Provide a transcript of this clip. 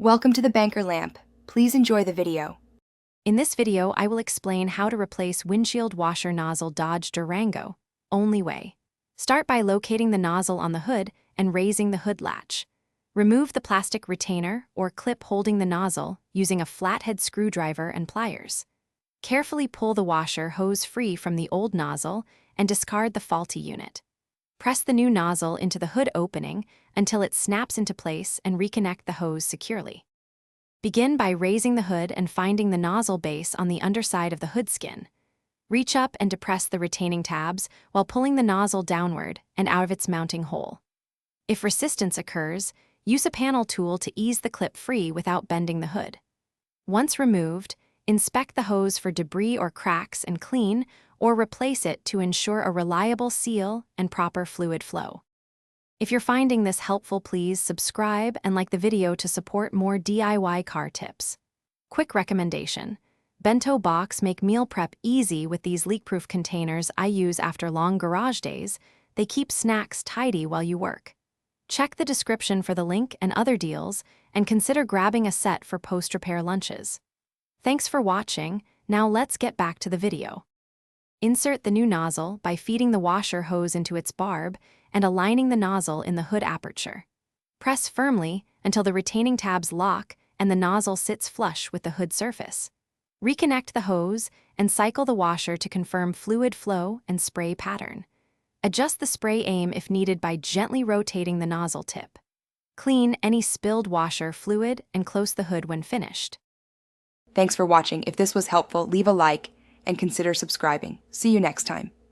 Welcome to the Banker Lamp. Please enjoy the video. In this video, I will explain how to replace windshield washer nozzle Dodge Durango. Only way. Start by locating the nozzle on the hood and raising the hood latch. Remove the plastic retainer or clip holding the nozzle using a flathead screwdriver and pliers. Carefully pull the washer hose free from the old nozzle and discard the faulty unit. Press the new nozzle into the hood opening until it snaps into place and reconnect the hose securely. Begin by raising the hood and finding the nozzle base on the underside of the hood skin. Reach up and depress the retaining tabs while pulling the nozzle downward and out of its mounting hole. If resistance occurs, use a panel tool to ease the clip free without bending the hood. Once removed, inspect the hose for debris or cracks and clean or replace it to ensure a reliable seal and proper fluid flow. If you're finding this helpful, please subscribe and like the video to support more DIY car tips. Quick recommendation: bento box make meal prep easy with these leak-proof containers I use after long garage days. They keep snacks tidy while you work. Check the description for the link and other deals, and consider grabbing a set for post-repair lunches. Thanks for watching. Now let's get back to the video. Insert the new nozzle by feeding the washer hose into its barb and aligning the nozzle in the hood aperture. Press firmly until the retaining tabs lock and the nozzle sits flush with the hood surface. Reconnect the hose and cycle the washer to confirm fluid flow and spray pattern. Adjust the spray aim if needed by gently rotating the nozzle tip. Clean any spilled washer fluid and close the hood when finished. Thanks for watching. If this was helpful, leave a like and consider subscribing. See you next time.